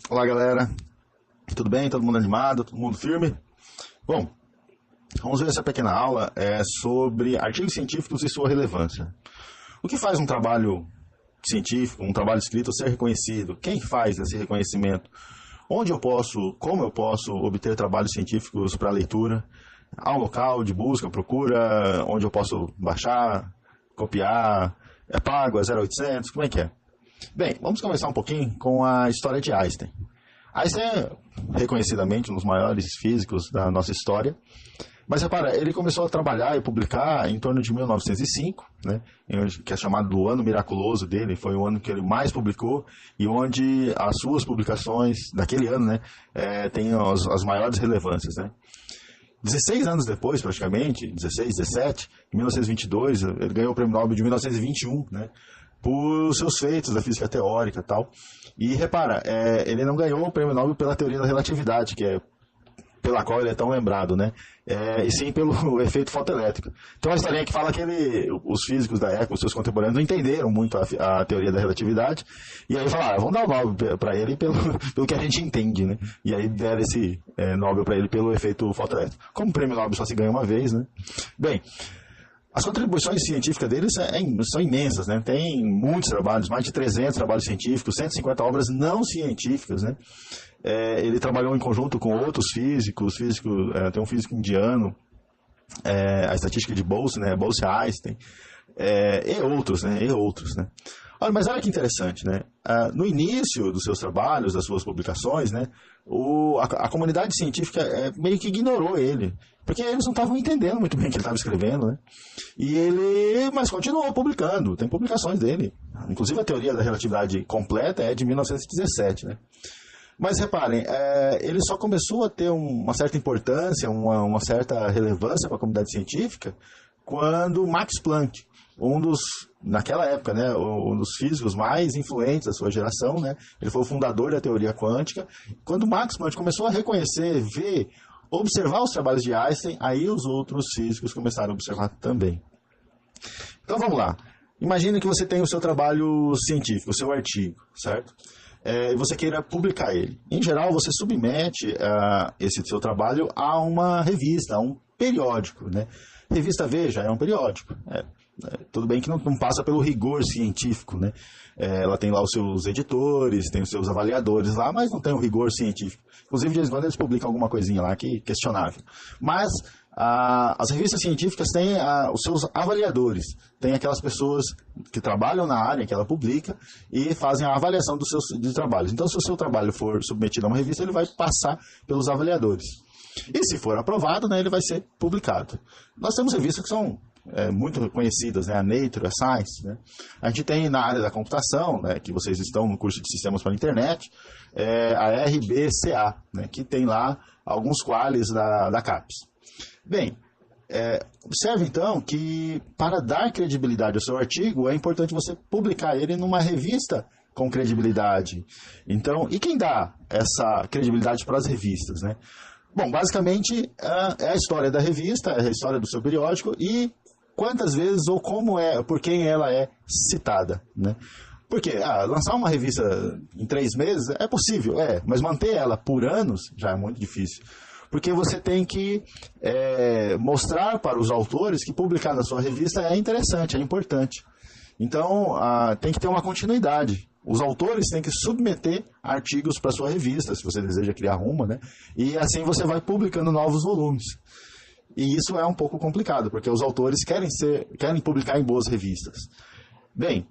Olá, galera. Tudo bem? Todo mundo animado? Todo mundo firme? Bom, vamos ver essa pequena aula sobre artigos científicos e sua relevância. O que faz um trabalho científico, um trabalho escrito ser reconhecido? Quem faz esse reconhecimento? Como eu posso obter trabalhos científicos para leitura? Há um local de busca, procura, onde eu posso baixar, copiar? É pago? É 0800? Como é que é? Bem, vamos começar um pouquinho com a história de Einstein. Einstein é reconhecidamente um dos maiores físicos da nossa história, mas repara, ele começou a trabalhar e publicar em torno de 1905, né, que é chamado do ano miraculoso dele, foi o ano que ele mais publicou e onde as suas publicações daquele ano, né, têm as maiores relevâncias, né. 16 anos depois, praticamente, 16, 17, em 1922, ele ganhou o Prêmio Nobel de 1921, né, por seus feitos da física teórica e tal. E repara, ele não ganhou o Prêmio Nobel pela teoria da relatividade, que é pela qual ele é tão lembrado, né? E sim pelo efeito fotoelétrico. Tem uma historinha que fala que os físicos da época, os seus contemporâneos, não entenderam muito a teoria da relatividade, e aí falaram, vamos dar o Nobel para ele pelo que a gente entende, né? E aí deram esse Nobel para ele pelo efeito fotoelétrico. Como o Prêmio Nobel só se ganha uma vez, né? Bem, as contribuições científicas deles são imensas, né? Tem muitos trabalhos, mais de 300 trabalhos científicos, 150 obras não científicas, né? Ele trabalhou em conjunto com outros físicos, tem um físico indiano, a estatística de Bose, né? Bose-Einstein, e outros, né? Olha, mas olha que interessante, né? No início dos seus trabalhos, das suas publicações, né? A comunidade científica meio que ignorou ele, porque eles não estavam entendendo muito bem o que ele estava escrevendo, né? Mas continuou publicando, tem publicações dele. Inclusive a teoria da relatividade completa é de 1917, né? Mas reparem, ele só começou a ter uma certa importância, uma certa relevância para a comunidade científica quando Max Planck, naquela época, né, um dos físicos mais influentes da sua geração, né, ele foi o fundador da teoria quântica. Quando Max Planck começou a reconhecer, ver, observar os trabalhos de Einstein, aí os outros físicos começaram a observar também. Então vamos lá. Imagine que você tem o seu trabalho científico, o seu artigo, certo? E você queira publicar ele. Em geral, você submete esse seu trabalho a uma revista, a um periódico, né? Revista Veja é um periódico. Tudo bem que não passa pelo rigor científico, né? Ela tem lá os seus editores, tem os seus avaliadores lá, mas não tem o rigor científico. Inclusive, de vez em quando eles publicam alguma coisinha lá que é questionável. Mas as revistas científicas têm os seus avaliadores, tem aquelas pessoas que trabalham na área que ela publica e fazem a avaliação dos seus trabalhos. Então, se o seu trabalho for submetido a uma revista, ele vai passar pelos avaliadores. E se for aprovado, né, ele vai ser publicado. Nós temos revistas que são muito conhecidas, né? A Nature, a Science, né? A gente tem na área da computação, né, que vocês estão no curso de Sistemas para a Internet, a RBCA, né, que tem lá alguns quales da CAPES. Bem, observe então que para dar credibilidade ao seu artigo é importante você publicar ele numa revista com credibilidade. Então, e quem dá essa credibilidade para as revistas, né? Bom, basicamente é a história da revista, é a história do seu periódico e quantas vezes ou por quem ela é citada, né? Porque lançar uma revista em 3 meses é possível, mas manter ela por anos já é muito difícil. Porque você tem que mostrar para os autores que publicar na sua revista é interessante, é importante. Então, tem que ter uma continuidade. Os autores têm que submeter artigos para a sua revista, se você deseja criar uma, né? E assim você vai publicando novos volumes. E isso é um pouco complicado, porque os autores querem publicar em boas revistas. Bem,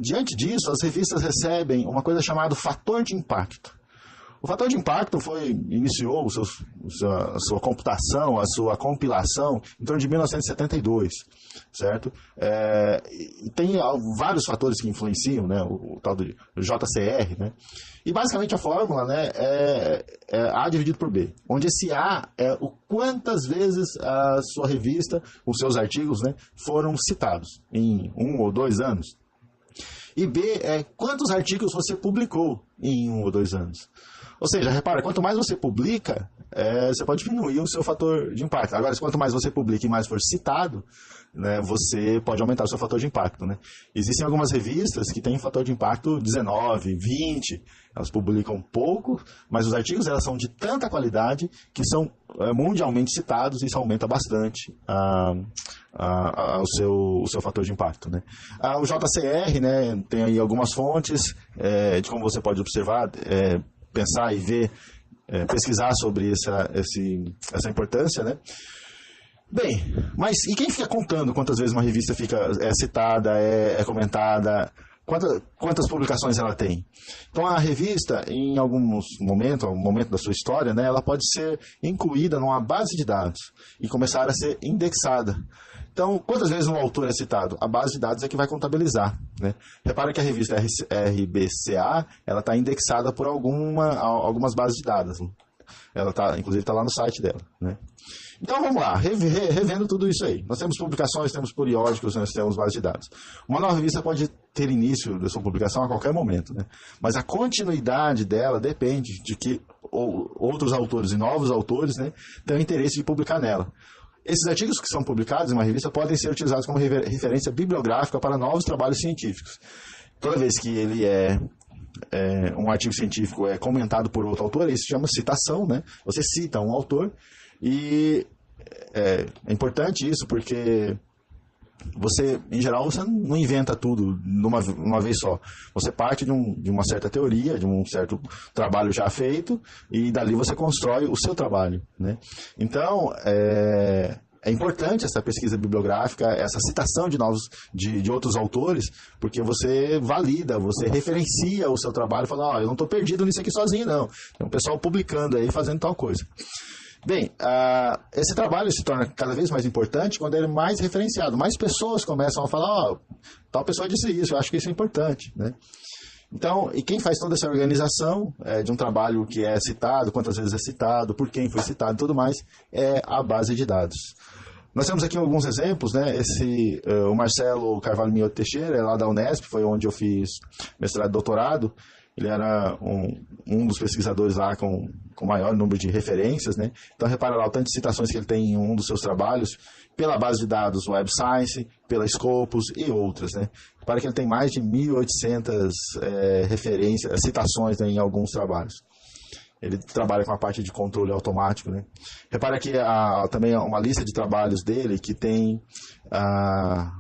diante disso, as revistas recebem uma coisa chamada fator de impacto. O fator de impacto iniciou a sua computação, a sua compilação em torno de 1972, certo? Tem vários fatores que influenciam, né? O tal do JCR, né? E basicamente a fórmula, né, é A dividido por B, onde esse A é o quantas vezes a sua revista, os seus artigos, né, foram citados em 1 ou 2 anos. E B é quantos artigos você publicou em 1 ou 2 anos. Ou seja, repara, quanto mais você publica, você pode diminuir o seu fator de impacto. Agora, quanto mais você publica e mais for citado, né, você pode aumentar o seu fator de impacto, né? Existem algumas revistas que têm fator de impacto 19, 20, elas publicam pouco, mas os artigos elas são de tanta qualidade que são mundialmente citados e isso aumenta bastante o seu fator de impacto, né? O JCR, né, tem aí algumas fontes de como você pode observar, pensar e ver, pesquisar sobre essa importância, né? Bem, mas e quem fica contando quantas vezes uma revista é citada, é comentada, quantas publicações ela tem? Então a revista, em algum momento da sua história, né, ela pode ser incluída numa base de dados e começar a ser indexada. Então, quantas vezes um autor é citado? A base de dados é que vai contabilizar, né? Repara que a revista RBCA, ela está indexada por algumas bases de dados. Ela inclusive está lá no site dela, né? Então vamos lá, revendo tudo isso aí. Nós temos publicações, temos periódicos, nós temos bases de dados. Uma nova revista pode ter início da sua publicação a qualquer momento, né? Mas a continuidade dela depende de que outros autores e novos autores, né, tenham interesse de publicar nela. Esses artigos que são publicados em uma revista podem ser utilizados como referência bibliográfica para novos trabalhos científicos. Toda vez que ele um artigo científico é comentado por outro autor, isso se chama citação, né? Você cita um autor e é importante isso porque você, em geral, você não inventa tudo uma vez só. Você parte de uma certa teoria, de um certo trabalho já feito e dali você constrói o seu trabalho, né? Então, é importante essa pesquisa bibliográfica, essa citação de outros autores, porque você valida, você referencia o seu trabalho e fala, eu não estou perdido nisso aqui sozinho, não. Tem um pessoal publicando aí, fazendo tal coisa. Bem, esse trabalho se torna cada vez mais importante quando ele é mais referenciado. Mais pessoas começam a falar, tal pessoa disse isso, eu acho que isso é importante, né? Então, e quem faz toda essa organização de um trabalho que é citado, quantas vezes é citado, por quem foi citado e tudo mais, é a base de dados. Nós temos aqui alguns exemplos, né? O Marcelo Carvalho Mioto Teixeira, é lá da Unesp, foi onde eu fiz mestrado e doutorado. Ele era um dos pesquisadores lá com maior número de referências, né? Então, repara lá o tanto de citações que ele tem em um dos seus trabalhos, pela base de dados Web Science, pela Scopus e outras, né? Repara que ele tem mais de 1.800 citações, né, em alguns trabalhos. Ele trabalha com a parte de controle automático, né? Repara que também uma lista de trabalhos dele que tem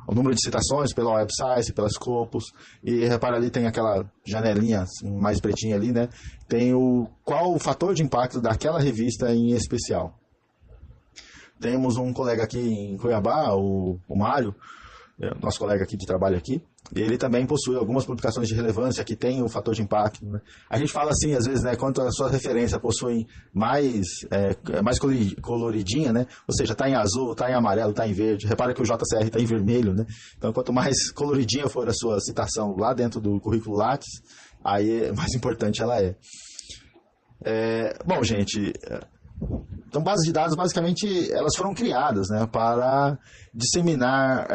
o número de citações pela Web Science, pela Scopus, e repara ali tem aquela janelinha assim, mais pretinha ali, né? Tem qual o fator de impacto daquela revista em especial. Temos um colega aqui em Cuiabá, o Mário, nosso colega aqui de trabalho aqui, ele também possui algumas publicações de relevância que tem o fator de impacto, né? A gente fala assim, às vezes, né, quanto a sua referência possui mais coloridinha, né? Ou seja, está em azul, está em amarelo, está em verde. Repara que o JCR está em vermelho, né? Então, quanto mais coloridinha for a sua citação lá dentro do currículo Lattes, aí mais importante ela é. Bom, gente... Então, bases de dados, basicamente, elas foram criadas, né, para disseminar,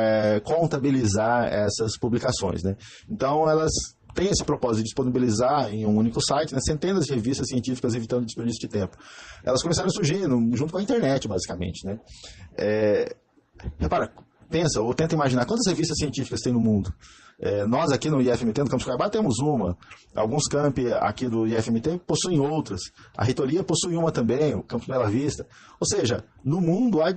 contabilizar essas publicações, né? Então, elas têm esse propósito de disponibilizar em um único site, né, centenas de revistas científicas, evitando desperdício de tempo. Elas começaram a surgir junto com a internet, basicamente, né? Repara, pensa ou tenta imaginar quantas revistas científicas tem no mundo. Nós aqui no IFMT, no campus Cuiabá, temos uma. Alguns campi aqui do IFMT possuem outras. A reitoria possui uma também, o campus Bela Vista. Ou seja, no mundo há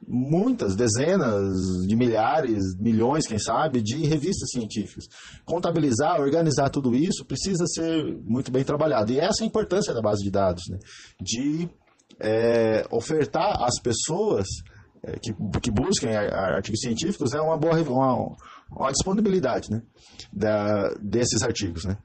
muitas, dezenas de milhares, milhões, quem sabe, de revistas científicas. Contabilizar, organizar tudo isso precisa ser muito bem trabalhado. E essa é a importância da base de dados, né? De ofertar às pessoas que busquem artigos científicos uma disponibilidade, né, desses artigos, né.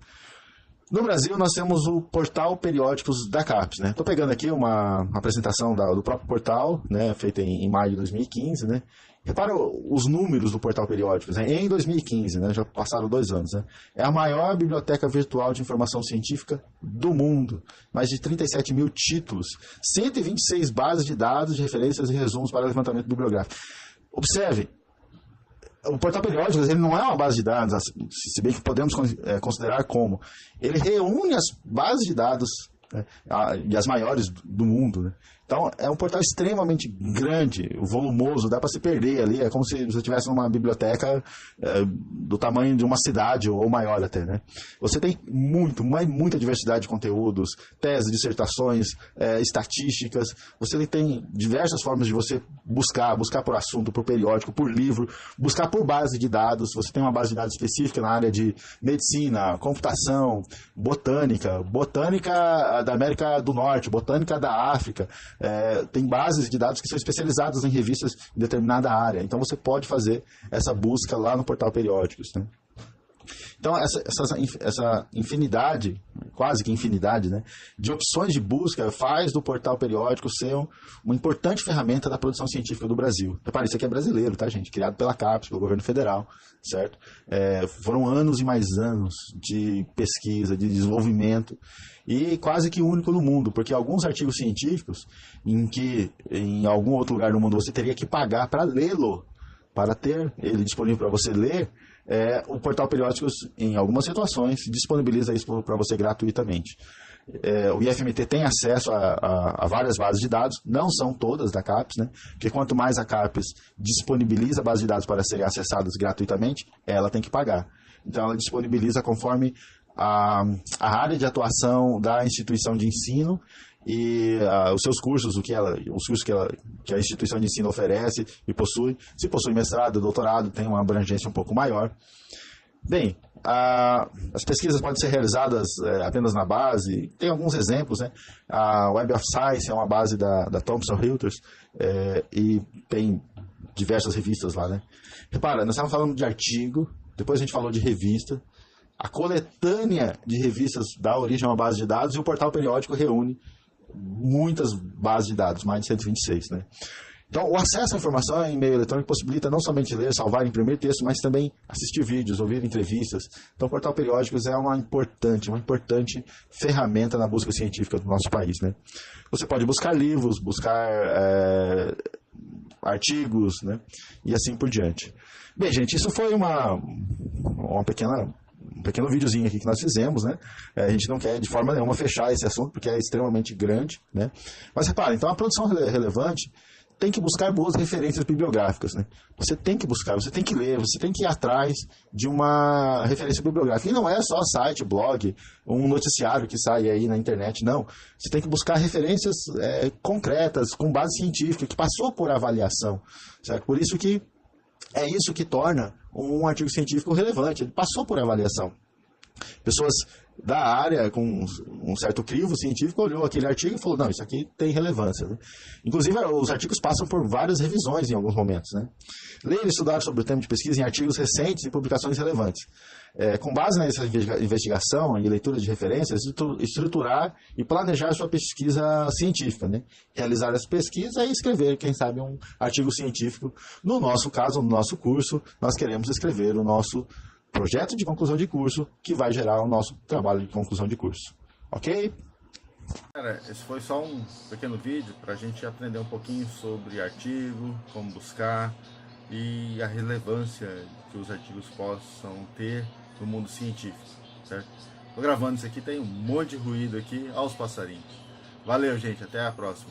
No Brasil, nós temos o portal Periódicos da CAPES, né. Estou pegando aqui uma apresentação do próprio portal, né, feita em maio de 2015, né. Repara os números do portal Periódicos, né, em 2015, né, já passaram 2 anos, né. É a maior biblioteca virtual de informação científica do mundo. Mais de 37 mil títulos, 126 bases de dados de referências e resumos para levantamento bibliográfico. Observe, o portal Periódicos, ele não é uma base de dados, se bem que podemos considerar como. Ele reúne as bases de dados né? E as maiores do mundo, né? Então, é um portal extremamente grande, volumoso, dá para se perder ali, é como se você estivesse numa biblioteca do tamanho de uma cidade ou maior até, né? Você tem muita diversidade de conteúdos, teses, dissertações, estatísticas, você tem diversas formas de você buscar por assunto, por periódico, por livro, buscar por base de dados, você tem uma base de dados específica na área de medicina, computação, botânica da América do Norte, botânica da África, tem bases de dados que são especializadas em revistas em determinada área. Então você pode fazer essa busca lá no portal Periódicos, né? Então essa infinidade, quase que infinidade, né, de opções de busca faz do portal Periódico ser uma importante ferramenta da produção científica do Brasil. Repare, isso aqui é brasileiro, tá, gente? Criado pela CAPES, pelo governo federal, certo? Foram anos e mais anos de pesquisa, de desenvolvimento, e quase que único no mundo, porque alguns artigos científicos em que em algum outro lugar do mundo você teria que pagar para lê-lo, para ter ele disponível para você ler, o portal Periódicos, em algumas situações, disponibiliza isso para você gratuitamente. O IFMT tem acesso a várias bases de dados, não são todas da CAPES, né? Porque quanto mais a CAPES disponibiliza a base de dados para serem acessadas gratuitamente, ela tem que pagar. Então ela disponibiliza conforme a área de atuação da instituição de ensino e os seus cursos, os cursos que a instituição de ensino oferece e possui. Se possui mestrado, doutorado, tem uma abrangência um pouco maior. Bem, as pesquisas podem ser realizadas apenas na base. Tem alguns exemplos, né? A Web of Science é uma base da Thomson Reuters e tem diversas revistas lá, né? Repara, nós estávamos falando de artigo, depois a gente falou de revista. A coletânea de revistas dá origem a uma base de dados e o portal Periódico reúne muitas bases de dados, mais de 126, né? Então, o acesso à informação em meio eletrônico possibilita não somente ler, salvar, imprimir texto, mas também assistir vídeos, ouvir entrevistas. Então, o portal Periódicos é uma importante ferramenta na busca científica do nosso país, né? Você pode buscar livros, buscar artigos, né? E assim por diante. Bem, gente, isso foi um pequeno videozinho aqui que nós fizemos, né? A gente não quer de forma nenhuma fechar esse assunto, porque é extremamente grande, né? Mas repare, então a produção relevante tem que buscar boas referências bibliográficas, né? Você tem que buscar, você tem que ler, você tem que ir atrás de uma referência bibliográfica. E não é só site, blog, um noticiário que sai aí na internet, não. Você tem que buscar referências concretas, com base científica, que passou por avaliação, certo? Por isso que é isso que torna um artigo científico relevante. Ele passou por avaliação. Pessoas da área com um certo crivo científico olhou aquele artigo e falou, não, isso aqui tem relevância, né? Inclusive, os artigos passam por várias revisões em alguns momentos, né? Ler e estudar sobre o tema de pesquisa em artigos recentes e publicações relevantes. Com base nessa investigação e leitura de referências, estruturar e planejar sua pesquisa científica, né? Realizar essa pesquisa e escrever, quem sabe, um artigo científico. No nosso caso, no nosso curso, nós queremos escrever o nosso projeto de conclusão de curso, que vai gerar o nosso trabalho de conclusão de curso. Ok? Cara, esse foi só um pequeno vídeo para a gente aprender um pouquinho sobre artigo, como buscar e a relevância que os artigos possam ter no mundo científico, certo? Tô gravando isso aqui, tem um monte de ruído aqui, aos passarinhos. Valeu, gente, até a próxima.